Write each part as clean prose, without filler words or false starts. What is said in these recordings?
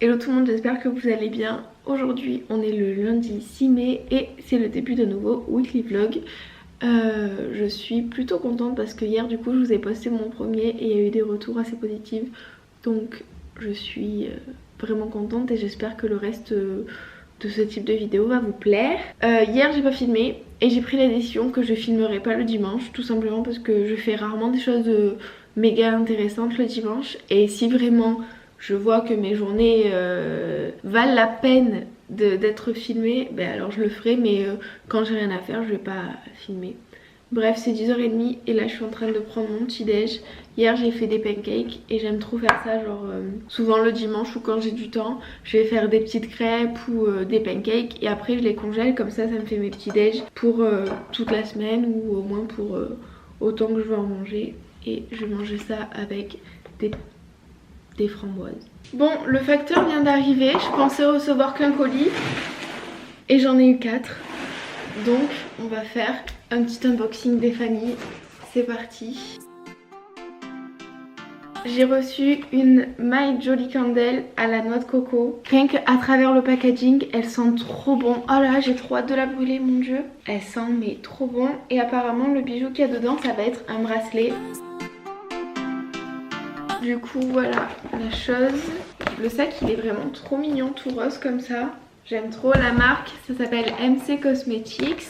Hello tout le monde, j'espère que vous allez bien. Aujourd'hui on est le lundi 6 mai et c'est le début de nouveau weekly vlog. Je suis plutôt contente parce que hier du coup je vous ai posté mon premier et il y a eu des retours assez positifs. Donc je suis vraiment contente et j'espère que le reste de ce type de vidéo va vous plaire. Hier j'ai pas filmé et j'ai pris la décision que je filmerai pas le dimanche, tout simplement parce que je fais rarement des choses méga intéressantes le dimanche. Et si vraiment je vois que mes journées valent la peine d'être filmées, ben alors je le ferai, mais quand j'ai rien à faire je vais pas filmer. Bref, c'est 10h30 et là je suis en train de prendre mon petit déj. Hier j'ai fait des pancakes et j'aime trop faire ça, genre souvent le dimanche ou quand j'ai du temps, je vais faire des petites crêpes ou des pancakes et après je les congèle, comme ça me fait mes petits déj pour toute la semaine ou au moins pour autant que je veux en manger. Et je vais manger ça avec des framboises. Bon, le facteur vient d'arriver, je pensais recevoir qu'un colis et j'en ai eu 4. Donc on va faire un petit unboxing des familles, c'est parti. J'ai reçu une My Jolly Candle à la noix de coco. Rien qu'à travers le packaging, elle sent trop bon. Oh là, j'ai trop hâte de la brûler, mon dieu. Elle sent mais trop bon. Et apparemment le bijou qu'il y a dedans, ça va être un bracelet. Du coup voilà la chose. Le sac il est vraiment trop mignon, tout rose comme ça. J'aime trop la marque, ça s'appelle MC Cosmetics.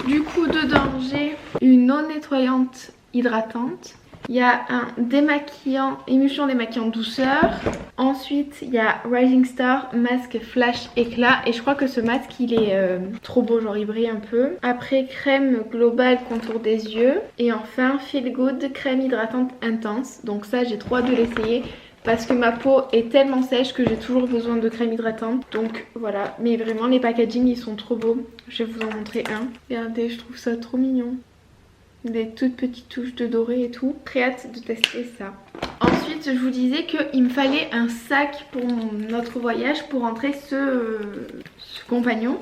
Du coup dedans j'ai une eau nettoyante hydratante. Il y a un démaquillant, émulsion démaquillant douceur. Ensuite il y a Rising Star masque flash éclat. Et je crois que ce masque il est trop beau, genre il brille un peu. Après crème globale contour des yeux. Et enfin Feel Good crème hydratante intense. Donc ça j'ai trop hâte de l'essayer parce que ma peau est tellement sèche que j'ai toujours besoin de crème hydratante. Donc voilà, mais vraiment les packaging ils sont trop beaux. Je vais vous en montrer un. Regardez, je trouve ça trop mignon. Des toutes petites touches de doré et tout. Très hâte de tester ça. Ensuite je vous disais qu'il me fallait un sac pour notre voyage pour rentrer ce compagnon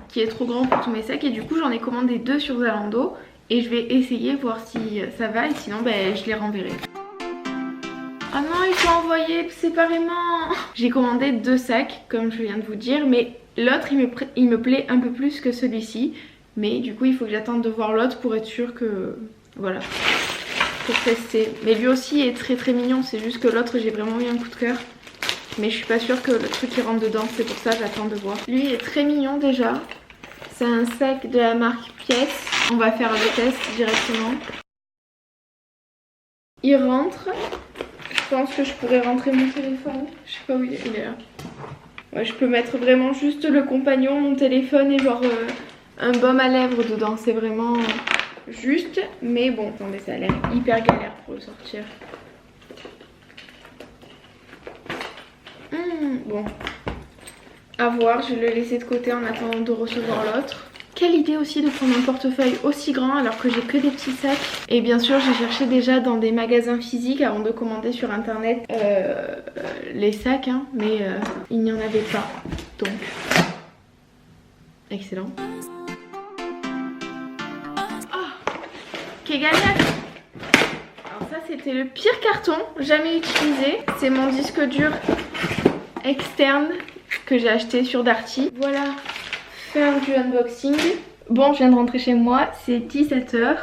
qui est trop grand pour tous mes sacs. Et du coup j'en ai commandé 2 sur Zalando. Et je vais essayer voir si ça va et sinon ben, je les renverrai. Ah non, ils sont envoyés séparément. J'ai commandé 2 sacs comme je viens de vous dire, mais l'autre il me plaît un peu plus que celui-ci. Mais du coup il faut que j'attende de voir l'autre pour être sûre que... Voilà, pour tester. Mais lui aussi est très très mignon, c'est juste que l'autre j'ai vraiment eu un coup de cœur. Mais je suis pas sûre que le truc il rentre dedans, c'est pour ça que j'attends de voir. Lui est très mignon déjà. C'est un sac de la marque Pièce. On va faire le test directement. Il rentre. Je pense que je pourrais rentrer mon téléphone. Je sais pas où il est là. Ouais, je peux mettre vraiment juste le compagnon, mon téléphone et genre un baume à lèvres dedans. C'est vraiment juste. Mais bon, attendez, ça a l'air hyper galère pour le sortir. Bon. À voir, je vais le laisser de côté en attendant de recevoir l'autre. Quelle idée aussi de prendre un portefeuille aussi grand alors que j'ai que des petits sacs. Et bien sûr j'ai cherché déjà dans des magasins physiques avant de commander sur internet les sacs hein, mais il n'y en avait pas. Donc excellent. Oh, quelle galère. Alors ça c'était le pire carton jamais utilisé. C'est mon disque dur externe que j'ai acheté sur Darty. Voilà, faire du unboxing. Bon, je viens de rentrer chez moi, c'est 17h.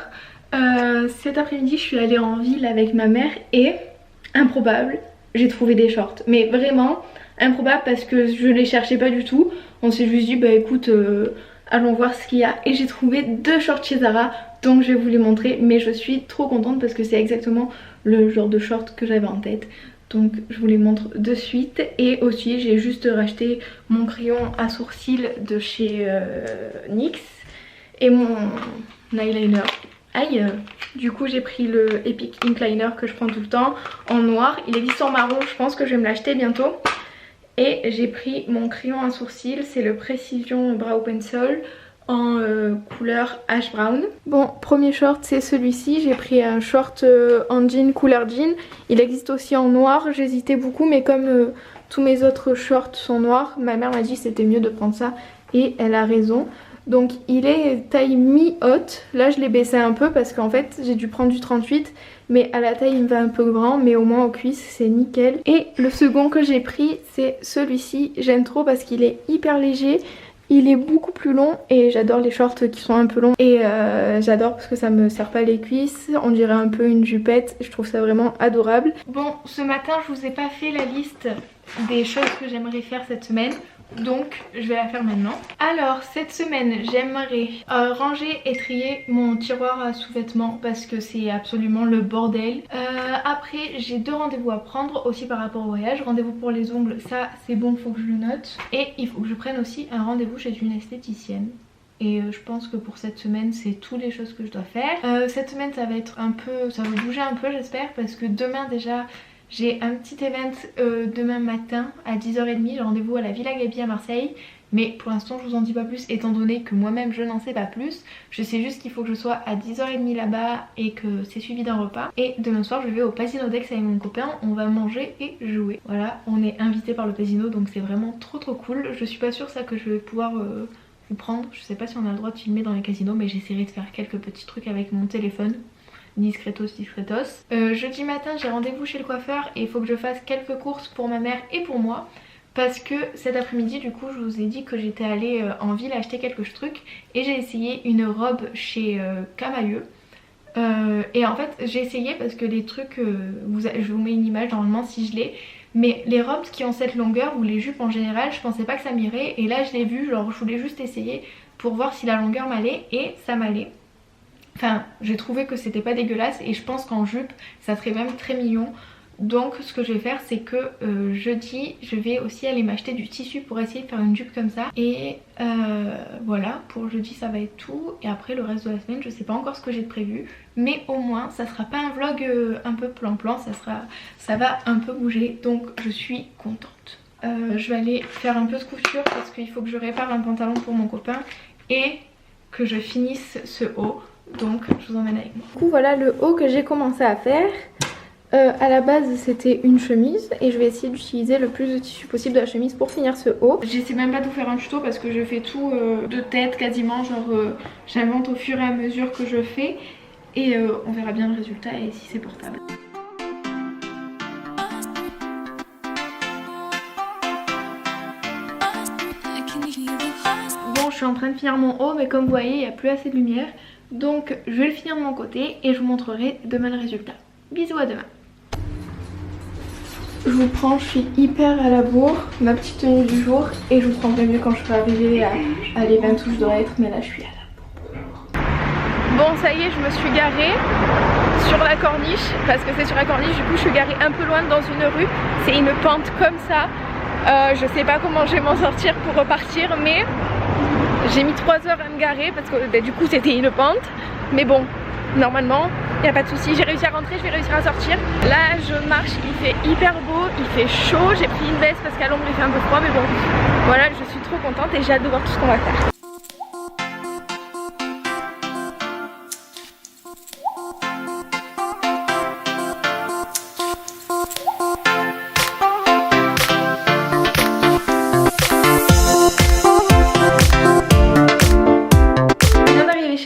Cet après-midi je suis allée en ville avec ma mère et improbable, j'ai trouvé des shorts. Mais vraiment improbable parce que je les cherchais pas du tout. On s'est juste dit bah écoute allons voir ce qu'il y a. Et j'ai trouvé 2 shorts chez Zara, donc je vais vous les montrer. Mais je suis trop contente parce que c'est exactement le genre de shorts que j'avais en tête. Donc je vous les montre de suite. Et aussi j'ai juste racheté mon crayon à sourcils de chez NYX et mon eyeliner. Aïe. Du coup j'ai pris le Epic Ink Liner que je prends tout le temps en noir. Il existe en marron, je pense que je vais me l'acheter bientôt. Et j'ai pris mon crayon à sourcils, c'est le Precision Brow Pencil en couleur ash brown. Bon, premier short c'est celui-ci. J'ai pris un short en jean couleur jean. Il existe aussi en noir, j'hésitais beaucoup mais comme tous mes autres shorts sont noirs, ma mère m'a dit que c'était mieux de prendre ça et elle a raison. Donc il est taille mi-haute. Là je l'ai baissé un peu parce qu'en fait j'ai dû prendre du 38 mais à la taille il me va un peu grand, mais au moins aux cuisses c'est nickel. Et le second que j'ai pris c'est celui-ci, j'aime trop parce qu'il est hyper léger. Il est beaucoup plus long et j'adore les shorts qui sont un peu longs et j'adore parce que ça me serre pas les cuisses, on dirait un peu une jupette, je trouve ça vraiment adorable. Bon, ce matin je vous ai pas fait la liste des choses que j'aimerais faire cette semaine, donc je vais la faire maintenant. Alors cette semaine j'aimerais ranger et trier mon tiroir à sous-vêtements parce que c'est absolument le bordel. Après j'ai 2 rendez-vous à prendre aussi par rapport au voyage. Rendez-vous pour les ongles, ça c'est bon, faut que je le note. Et il faut que je prenne aussi un rendez-vous chez une esthéticienne. Et je pense que pour cette semaine c'est toutes les choses que je dois faire. Cette semaine ça va être un peu, ça va bouger un peu j'espère, parce que demain déjà j'ai un petit event demain matin à 10h30, j'ai rendez-vous à la Villa Gaby à Marseille. Mais pour l'instant je vous en dis pas plus étant donné que moi-même je n'en sais pas plus. Je sais juste qu'il faut que je sois à 10h30 là-bas et que c'est suivi d'un repas. Et demain soir je vais au Pasino d'Aix avec mon copain, on va manger et jouer. Voilà, on est invité par le Pasino donc c'est vraiment trop cool. Je suis pas sûre ça que je vais pouvoir vous prendre. Je sais pas si on a le droit de filmer dans les casinos, mais j'essaierai de faire quelques petits trucs avec mon téléphone. Discretos. Jeudi matin j'ai rendez-vous chez le coiffeur et il faut que je fasse quelques courses pour ma mère et pour moi. Parce que cet après-midi du coup je vous ai dit que j'étais allée en ville acheter quelques trucs. Et j'ai essayé une robe chez Camailleux. Et en fait j'ai essayé parce que les trucs, je vous mets une image normalement si je l'ai. Mais les robes qui ont cette longueur ou les jupes en général je pensais pas que ça m'irait. Et là je l'ai vu, genre je voulais juste essayer pour voir si la longueur m'allait et ça m'allait. Enfin j'ai trouvé que c'était pas dégueulasse et je pense qu'en jupe ça serait même très mignon. Donc ce que je vais faire c'est que jeudi je vais aussi aller m'acheter du tissu pour essayer de faire une jupe comme ça. Et voilà, pour jeudi ça va être tout. Et après le reste de la semaine je sais pas encore ce que j'ai prévu. Mais au moins ça sera pas un vlog un peu plan-plan, ça va un peu bouger. Donc je suis contente. Je vais aller faire un peu de couture parce qu'il faut que je répare un pantalon pour mon copain. Et que je finisse ce haut. Donc je vous emmène avec moi. Du coup voilà le haut que j'ai commencé à faire. À la base c'était une chemise et je vais essayer d'utiliser le plus de tissu possible de la chemise pour finir ce haut. J'essaie même pas de vous faire un tuto parce que je fais tout de tête quasiment, genre j'invente au fur et à mesure que je fais. Et on verra bien le résultat et si c'est portable. Bon, je suis en train de finir mon haut mais comme vous voyez il n'y a plus assez de lumière. Donc je vais le finir de mon côté et je vous montrerai demain le résultat. Bisous, à demain. Je vous prends, je suis hyper à la bourre, ma petite tenue du jour. Et je vous prendrai mieux quand je serai arrivée à l'event où je dois être, mais là je suis à la bourre. Bon ça y est, je me suis garée sur la corniche, parce que c'est sur la corniche, du coup je suis garée un peu loin dans une rue. C'est une pente comme ça, je sais pas comment je vais m'en sortir pour repartir, mais j'ai mis 3 heures à me garer parce que du coup c'était une pente. Mais bon, normalement il n'y a pas de souci, j'ai réussi à rentrer, je vais réussir à sortir. Là je marche, il fait hyper beau, il fait chaud, j'ai pris une veste parce qu'à l'ombre il fait un peu froid, mais bon voilà, je suis trop contente et j'ai hâte de voir tout ce qu'on va faire.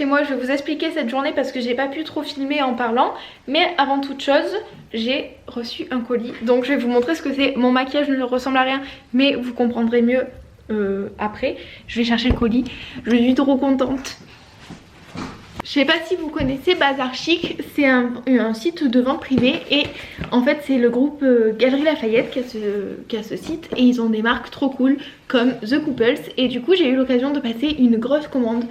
Moi je vais vous expliquer cette journée parce que j'ai pas pu trop filmer en parlant. Mais avant toute chose j'ai reçu un colis. Donc je vais vous montrer ce que c'est. Mon maquillage ne ressemble à rien mais vous comprendrez mieux après. Je vais chercher le colis. Je suis trop contente. Je sais pas si vous connaissez Bazar Chic, c'est un site de vente privée et en fait c'est le groupe Galeries Lafayette qui a ce site et ils ont des marques trop cool comme The Couples. Et du coup j'ai eu l'occasion de passer une grosse commande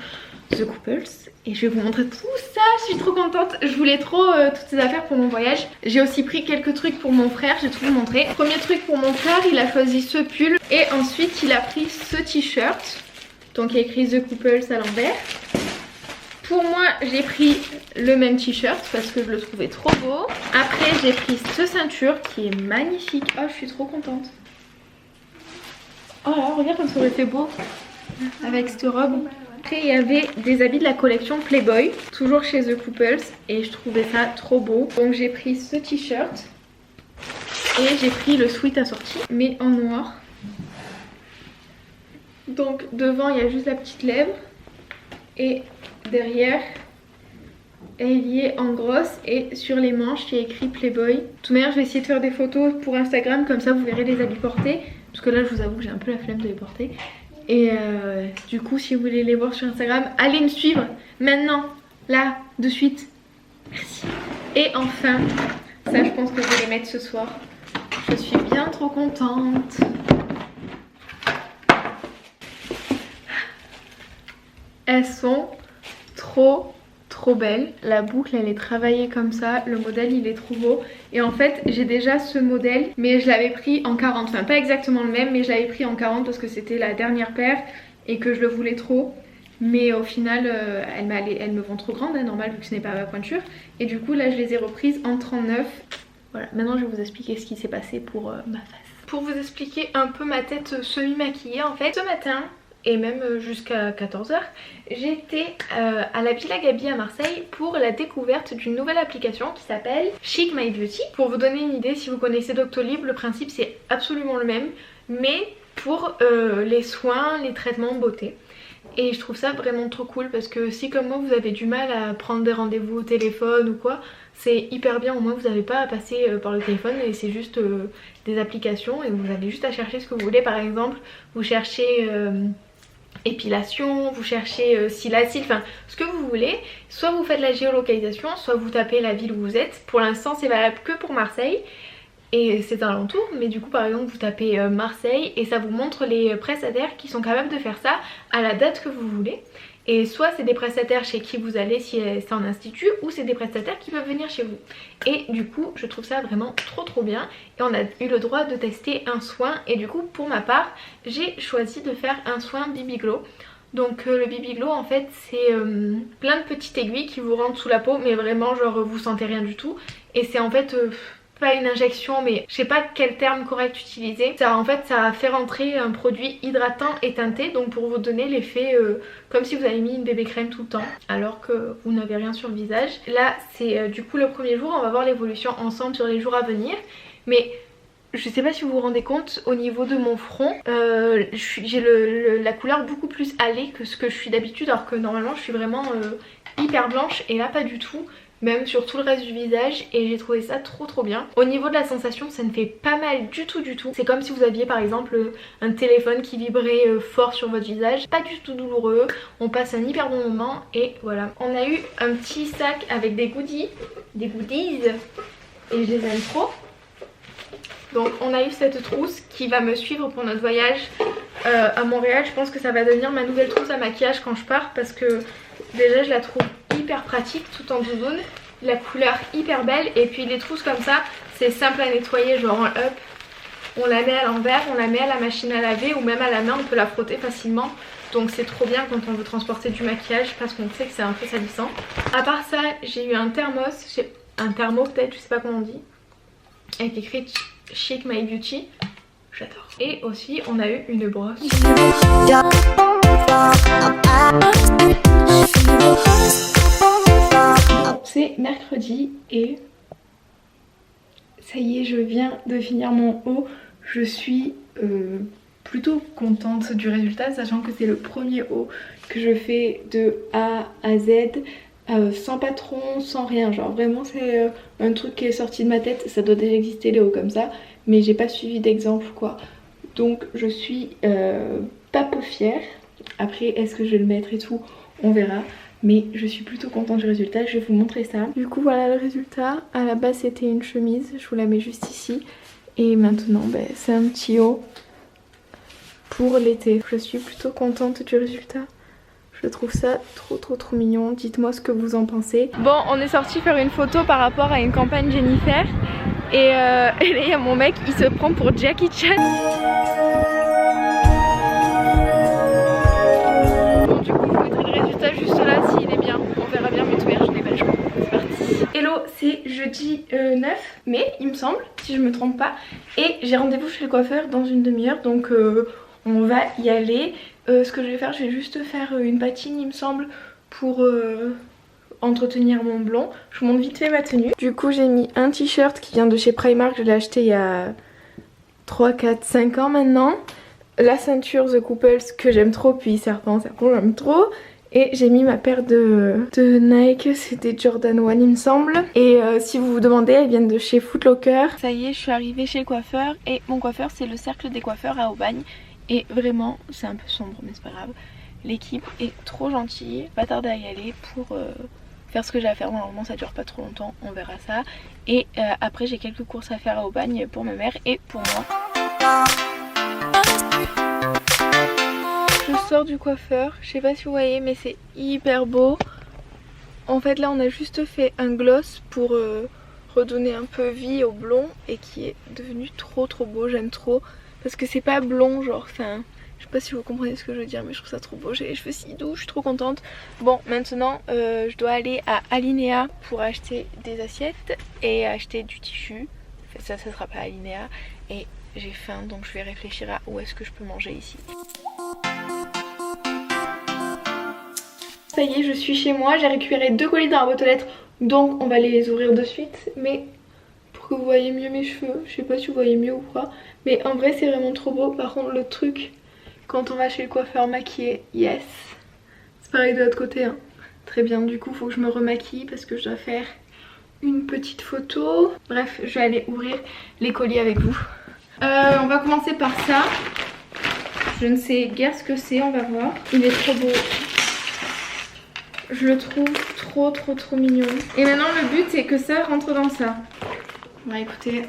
The Couples et je vais vous montrer tout ça, je suis trop contente. Je voulais trop toutes ces affaires pour mon voyage. J'ai aussi pris quelques trucs pour mon frère, je vais tout vous montrer. Premier truc pour mon frère, il a choisi ce pull et ensuite il a pris ce t-shirt. Donc il y a écrit The Couples à l'envers. Pour moi j'ai pris le même t-shirt parce que je le trouvais trop beau. Après j'ai pris cette ceinture qui est magnifique. Oh je suis trop contente. Oh là regarde comme ça aurait été beau avec cette robe. Après il y avait des habits de la collection Playboy, toujours chez The Couples et je trouvais ça trop beau. Donc j'ai pris ce t-shirt et j'ai pris le sweat assorti mais en noir. Donc devant il y a juste la petite lèvre et derrière elle est liée en grosse et sur les manches il y a écrit Playboy. De toute manière je vais essayer de faire des photos pour Instagram, comme ça vous verrez les habits portés. Parce que là je vous avoue que j'ai un peu la flemme de les porter. Et du coup si vous voulez les voir sur Instagram, allez me suivre maintenant, là, de suite. Merci. Et enfin, ça je pense que je vais les mettre ce soir. Je suis bien trop contente. Elles sont trop belles. La boucle elle est travaillée comme ça, le modèle il est trop beau. Et en fait j'ai déjà ce modèle mais je l'avais pris en 40, enfin pas exactement le même mais je l'avais pris en 40 parce que c'était la dernière paire et que je le voulais trop. Mais au final elles me vont trop grandes, hein, normal vu que ce n'est pas ma pointure. Et du coup là je les ai reprises en 39. Voilà, maintenant je vais vous expliquer ce qui s'est passé pour ma face. Pour vous expliquer un peu ma tête semi-maquillée en fait, ce matin et même jusqu'à 14 h, j'étais à la Villa Gaby à Marseille pour la découverte d'une nouvelle application qui s'appelle Chic My Beauty. Pour vous donner une idée, si vous connaissez Doctolib, le principe c'est absolument le même, mais pour les soins, les traitements beauté. Et je trouve ça vraiment trop cool parce que si comme moi vous avez du mal à prendre des rendez-vous au téléphone ou quoi, c'est hyper bien, au moins vous n'avez pas à passer par le téléphone et c'est juste des applications et vous avez juste à chercher ce que vous voulez. Par exemple vous cherchez épilation, vous cherchez cils à cils, enfin ce que vous voulez. Soit vous faites la géolocalisation, soit vous tapez la ville où vous êtes. Pour l'instant c'est valable que pour Marseille et c'est un alentour, mais du coup par exemple vous tapez Marseille et ça vous montre les prestataires qui sont capables de faire ça à la date que vous voulez. Et soit c'est des prestataires chez qui vous allez si c'est en institut, ou c'est des prestataires qui peuvent venir chez vous. Et du coup je trouve ça vraiment trop bien. Et on a eu le droit de tester un soin et du coup pour ma part j'ai choisi de faire un soin BB Glow. Donc le BB Glow en fait c'est plein de petites aiguilles qui vous rentrent sous la peau, mais vraiment genre vous sentez rien du tout. Et c'est en fait pas une injection, mais je sais pas quel terme correct utiliser. Ça en fait ça fait rentrer un produit hydratant et teinté, donc pour vous donner l'effet comme si vous avez mis une bébé crème tout le temps alors que vous n'avez rien sur le visage. Là c'est du coup le premier jour, on va voir l'évolution ensemble sur les jours à venir. Mais je sais pas si vous vous rendez compte, au niveau de mon front j'ai la couleur beaucoup plus hâlée que ce que je suis d'habitude, alors que normalement je suis vraiment hyper blanche et là pas du tout. Même sur tout le reste du visage, et j'ai trouvé ça trop bien. Au niveau de la sensation ça ne fait pas mal du tout. C'est comme si vous aviez par exemple un téléphone qui vibrait fort sur votre visage. Pas du tout douloureux, on passe un hyper bon moment et voilà. On a eu un petit sac avec des goodies et je les aime trop. Donc on a eu cette trousse qui va me suivre pour notre voyage à Montréal. Je pense que ça va devenir ma nouvelle trousse à maquillage quand je pars parce que déjà je la trouve hyper pratique tout en doudoune, la couleur hyper belle et puis les trousses comme ça c'est simple à nettoyer, genre en up, on la met à l'envers, on la met à la machine à laver ou même à la main, on peut la frotter facilement. Donc c'est trop bien quand on veut transporter du maquillage parce qu'on sait que c'est un peu salissant. À part ça j'ai eu un thermos, un thermo peut-être, je sais pas comment on dit, avec écrit Chic My Beauty, j'adore. Et aussi on a eu une brosse. C'est mercredi et ça y est, je viens de finir mon haut. Je suis plutôt contente du résultat, sachant que c'est le premier haut que je fais de A à Z, sans patron, sans rien. Genre vraiment c'est un truc qui est sorti de ma tête. Ça doit déjà exister les hauts comme ça, mais j'ai pas suivi d'exemple quoi. Donc je suis pas peu fière. Après est-ce que je vais le mettre et tout, on verra. Mais je suis plutôt contente du résultat, je vais vous montrer ça. Du coup voilà le résultat. À la base c'était une chemise, je vous la mets juste ici. Et maintenant c'est un petit haut pour l'été. Je suis plutôt contente du résultat. Je trouve ça trop mignon. Dites-moi ce que vous en pensez. Bon, on est sorti faire une photo par rapport à une campagne Jennifer. Et là il y a mon mec, il se prend pour Jackie Chan. Bon du coup je vous mettrai le résultat juste là s'il est bien. On verra bien, mais tout je n'ai pas le choix. C'est parti. Hello, c'est jeudi 9 mai il me semble, si je me trompe pas. Et j'ai rendez-vous chez le coiffeur dans une demi-heure, donc on va y aller. Ce que je vais faire, je vais juste faire une patine il me semble pour entretenir mon blond. Je vous montre vite fait ma tenue. Du coup j'ai mis un t-shirt qui vient de chez Primark, je l'ai acheté il y a 3, 4, 5 ans maintenant. La ceinture The Couples que j'aime trop, puis serpent j'aime trop. Et j'ai mis ma paire de Nike, c'était Jordan 1 il me semble. Et si vous vous demandez, elles viennent de chez Foot Locker. Ça y est, je suis arrivée chez le coiffeur. Et mon coiffeur, c'est le Cercle des coiffeurs à Aubagne. Et vraiment, c'est un peu sombre mais c'est pas grave. L'équipe est trop gentille, pas tarder à y aller pour faire ce que j'ai à faire. Normalement ça dure pas trop longtemps, on verra ça. Et après j'ai quelques courses à faire à Aubagne pour ma mère et pour moi. Je sors du coiffeur, je sais pas si vous voyez mais c'est hyper beau. En fait là on a juste fait un gloss pour redonner un peu vie au blond et qui est devenu trop beau, j'aime trop. Parce que c'est pas blond genre, enfin je sais pas si vous comprenez ce que je veux dire mais je trouve ça trop beau, j'ai les cheveux si doux, je suis trop contente. Bon maintenant je dois aller à Alinea pour acheter des assiettes et acheter du tissu. Enfin, ça sera pas Alinea et j'ai faim donc je vais réfléchir à où est-ce que je peux manger ici. Ça y est, je suis chez moi, j'ai récupéré 2 colis dans la boîte aux lettres donc on va les ouvrir de suite. Mais pour que vous voyez mieux mes cheveux, je sais pas si vous voyez mieux ou pas, mais en vrai c'est vraiment trop beau. Par contre le truc quand on va chez le coiffeur maquillé, yes, c'est pareil de l'autre côté hein. Très bien, du coup faut que je me remaquille parce que je dois faire une petite photo. Bref, je vais aller ouvrir les colis avec vous. On va commencer par ça. Je ne sais guère ce que c'est, on va voir. Il est trop beau. Je le trouve trop mignon. Et maintenant le but c'est que ça rentre dans ça. Bon écoutez,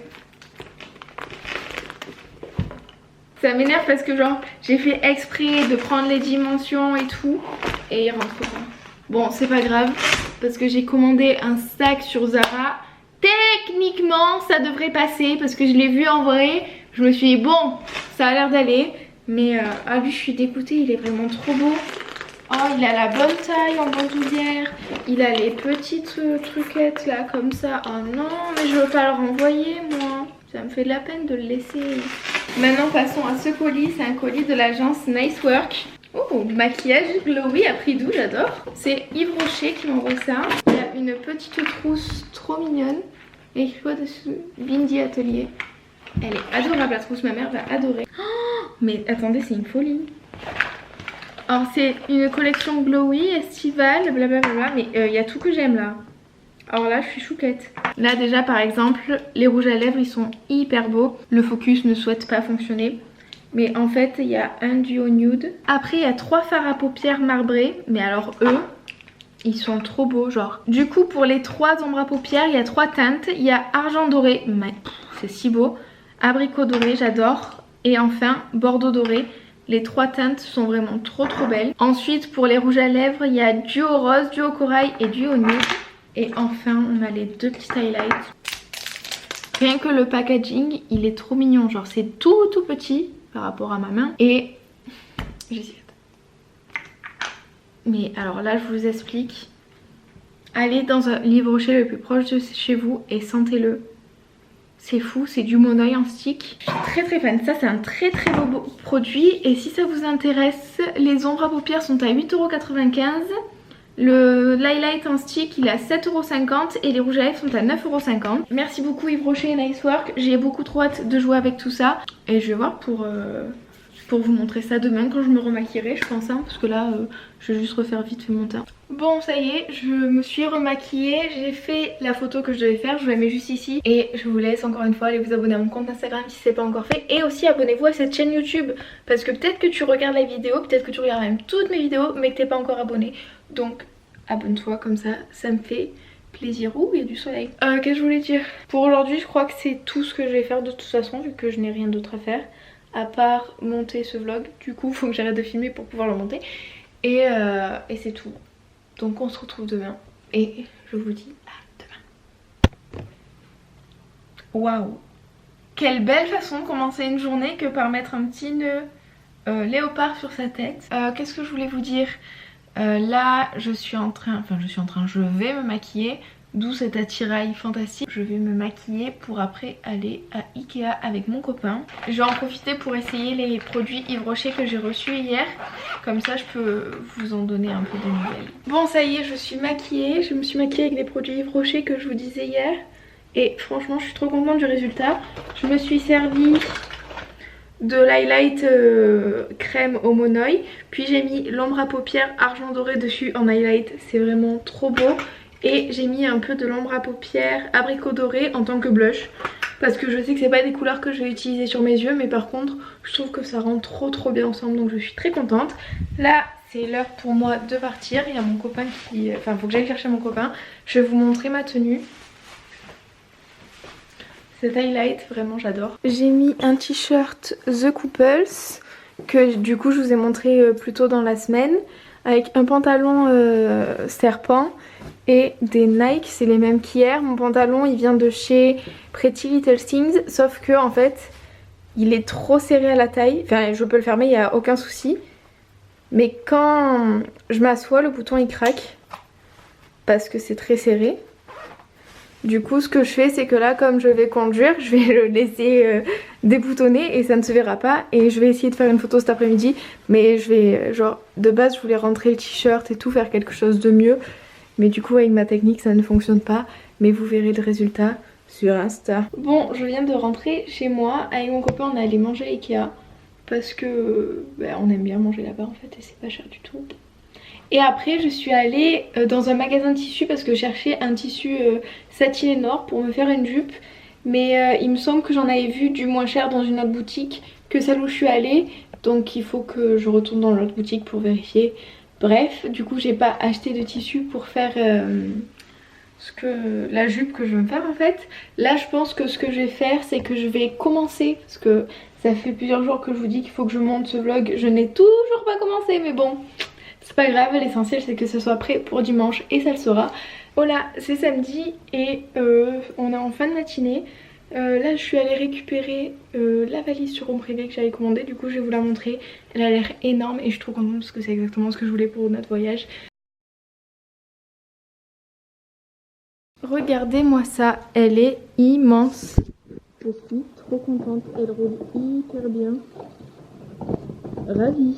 ça m'énerve parce que genre j'ai fait exprès de prendre les dimensions et tout et il rentre pas. Bon c'est pas grave parce que j'ai commandé un sac sur Zara. Techniquement ça devrait passer parce que je l'ai vu en vrai. Je me suis dit bon ça a l'air d'aller. Mais ah lui je suis dégoûtée, il est vraiment trop beau. Oh il a la bonne taille en bandoulière. Il a les petites truquettes là comme ça. Oh non mais je veux pas le renvoyer moi. Ça me fait de la peine de le laisser. Maintenant passons à ce colis. C'est un colis de l'agence Nice Work. Oh maquillage glowy à prix doux, j'adore. C'est Yves Rocher qui m'envoie ça. Il y a une petite trousse trop mignonne. Et écrit quoi dessus? Bindi Atelier. Elle est adorable la trousse, ma mère va adorer. Oh, mais attendez c'est une folie. Alors c'est une collection glowy, estivale, blablabla. Mais il y a tout que j'aime là. Alors là je suis chouquette. Là déjà par exemple les rouges à lèvres ils sont hyper beaux. Le focus ne souhaite pas fonctionner. Mais en fait il y a un duo nude. Après il y a 3 fards à paupières marbrés. Mais alors eux ils sont trop beaux genre. Du coup pour les 3 ombres à paupières il y a 3 teintes. Il y a argent doré, c'est si beau. Abricot doré j'adore. Et enfin bordeaux doré. Les 3 teintes sont vraiment trop belles. Ensuite pour les rouges à lèvres il y a duo rose, duo corail et duo nude. Et enfin on a les 2 petits highlights. Rien que le packaging il est trop mignon. Genre c'est tout petit par rapport à ma main. Et j'hésite. Mais alors là je vous explique. Allez dans un Yves Rocher le plus proche de chez vous et sentez-le. C'est fou, c'est du Monoeil en stick. Je suis très fan. Ça c'est un très beau produit. Et si ça vous intéresse, les ombres à paupières sont à 8,95 €. Le highlight en stick il est à 7,50 € et les rouges à lèvres sont à 9,50 €. Merci beaucoup Yves Rocher et Nice Work. J'ai beaucoup trop hâte de jouer avec tout ça. Et je vais voir pour vous montrer ça demain quand je me remaquillerai je pense hein, parce que là je vais juste refaire vite fait mon teint. Bon ça y est, je me suis remaquillée, j'ai fait la photo que je devais faire, je vous la mets juste ici. Et je vous laisse encore une fois aller vous abonner à mon compte Instagram si c'est pas encore fait. Et aussi abonnez-vous à cette chaîne YouTube parce que peut-être que tu regardes la vidéo, peut-être que tu regardes même toutes mes vidéos mais que t'es pas encore abonné. Donc abonne-toi comme ça me fait plaisir. Ouh il y a du soleil. Qu'est-ce que je voulais dire? Pour aujourd'hui je crois que c'est tout ce que je vais faire de toute façon vu que je n'ai rien d'autre à faire. À part monter ce vlog, du coup faut que j'arrête de filmer pour pouvoir le monter. Et c'est tout. Donc on se retrouve demain. Et je vous dis à demain. Waouh! Quelle belle façon de commencer une journée que par mettre un petit nœud léopard sur sa tête. Qu'est-ce que je voulais vous dire? Là je vais me maquiller. D'où cet attirail fantastique. Je vais me maquiller pour après aller à Ikea avec mon copain. Je vais en profiter pour essayer les produits Yves Rocher que j'ai reçus hier. Comme ça je peux vous en donner un peu de nouvelles. Bon ça y est je suis maquillée. Je me suis maquillée avec les produits Yves Rocher que je vous disais hier. Et franchement je suis trop contente du résultat. Je me suis servi de l'highlight crème au Monoi. Puis j'ai mis l'ombre à paupières argent doré dessus en highlight, c'est vraiment trop beau. Et j'ai mis un peu de l'ombre à paupières abricot doré en tant que blush. Parce que je sais que c'est pas des couleurs que je vais utiliser sur mes yeux, mais par contre je trouve que ça rend trop bien ensemble, donc je suis très contente. Là c'est l'heure pour moi de partir, il y a mon copain qui... Enfin faut que j'aille chercher mon copain. Je vais vous montrer ma tenue. Cet highlight, vraiment j'adore. J'ai mis un t-shirt The Couples que du coup je vous ai montré plus tôt dans la semaine, avec un pantalon serpent et des Nike, c'est les mêmes qu'hier. Mon pantalon il vient de chez Pretty Little Things, sauf que en fait il est trop serré à la taille. Enfin je peux le fermer, il n'y a aucun souci. Mais quand je m'assois, le bouton il craque parce que c'est très serré. Du coup ce que je fais c'est que là comme je vais conduire, je vais le laisser déboutonner et ça ne se verra pas. Et je vais essayer de faire une photo cet après-midi, mais je vais genre de base je voulais rentrer le t-shirt et tout, faire quelque chose de mieux. Mais du coup avec ma technique ça ne fonctionne pas, mais vous verrez le résultat sur Insta. Bon je viens de rentrer chez moi, avec mon copain on est allé manger à Ikea. Parce que on aime bien manger là-bas en fait et c'est pas cher du tout. Et après je suis allée dans un magasin de tissus parce que je cherchais un tissu satiné noir pour me faire une jupe. Mais il me semble que j'en avais vu du moins cher dans une autre boutique que celle où je suis allée. Donc il faut que je retourne dans l'autre boutique pour vérifier. Bref, du coup j'ai pas acheté de tissu pour faire la jupe que je veux me faire en fait. Là je pense que ce que je vais faire c'est que je vais commencer, parce que ça fait plusieurs jours que je vous dis qu'il faut que je monte ce vlog. Je n'ai toujours pas commencé mais bon, c'est pas grave, l'essentiel c'est que ce soit prêt pour dimanche et ça le sera. Voilà, c'est samedi et on est en fin de matinée. Là je suis allée récupérer la valise sur Home Privé que j'avais commandée. Du coup je vais vous la montrer. Elle a l'air énorme et je suis trop contente parce que c'est exactement ce que je voulais pour notre voyage. Regardez-moi ça, elle est immense. Je suis trop contente, elle roule hyper bien. Ravie.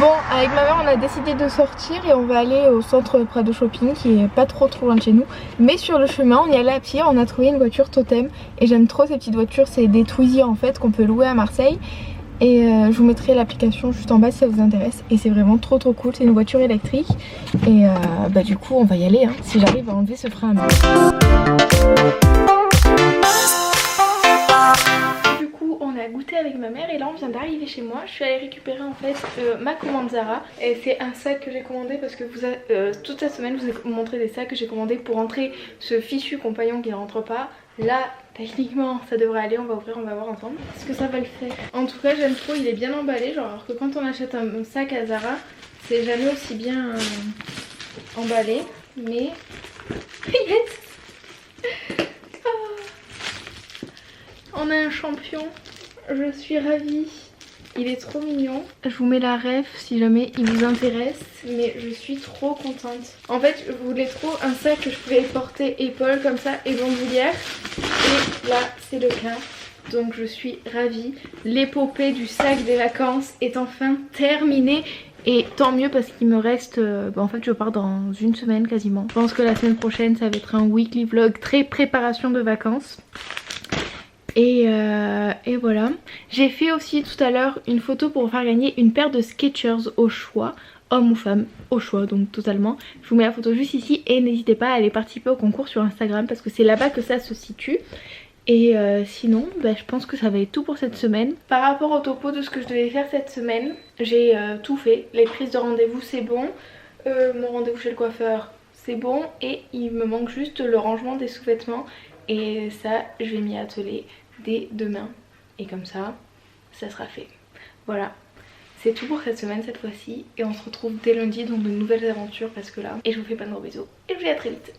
Bon, avec ma mère on a décidé de sortir et on va aller au centre Prado Shopping qui est pas trop loin de chez nous. Mais sur le chemin on y allait à pied, on a trouvé une voiture totem et j'aime trop ces petites voitures, c'est des Twizy en fait qu'on peut louer à Marseille. Et je vous mettrai l'application juste en bas si ça vous intéresse. Et c'est vraiment trop cool, c'est une voiture électrique. Et du coup on va y aller hein, si j'arrive à enlever ce frein à main. Du coup on a goûté avec ma mère et là on vient d'arriver chez moi. Je suis allée récupérer en fait ma commande Zara. Et c'est un sac que j'ai commandé parce que toute la semaine je vous ai montré des sacs que j'ai commandés pour rentrer ce fichu compagnon qui ne rentre pas. Là techniquement ça devrait aller, on va ouvrir, on va voir ensemble. Est-ce que ça va le faire? En tout cas j'aime trop, il est bien emballé, genre alors que quand on achète un sac à Zara c'est jamais aussi bien emballé. Mais yes. On a un champion, je suis ravie. Il est trop mignon. Je vous mets la ref si jamais il vous intéresse. Mais je suis trop contente. En fait je voulais trop un sac que je pouvais porter épaule comme ça et bandoulière. Et là c'est le cas. Donc je suis ravie. L'épopée du sac des vacances est enfin terminée. Et tant mieux parce qu'il me reste... en fait je pars dans une semaine quasiment. Je pense que la semaine prochaine ça va être un weekly vlog très préparation de vacances. Et voilà. J'ai fait aussi tout à l'heure une photo pour vous faire gagner une paire de Skechers au choix. Homme ou femme, au choix donc totalement. Je vous mets la photo juste ici et n'hésitez pas à aller participer au concours sur Instagram parce que c'est là-bas que ça se situe. Et sinon je pense que ça va être tout pour cette semaine. Par rapport au topo de ce que je devais faire cette semaine, j'ai tout fait. Les prises de rendez-vous c'est bon, mon rendez-vous chez le coiffeur c'est bon. Et il me manque juste le rangement des sous-vêtements. Et ça je vais m'y atteler dès demain. Et comme ça, ça sera fait. Voilà. C'est tout pour cette semaine cette fois-ci. Et on se retrouve dès lundi donc de nouvelles aventures parce que là. Et je vous fais plein de gros bisous. Et je vous dis à très vite.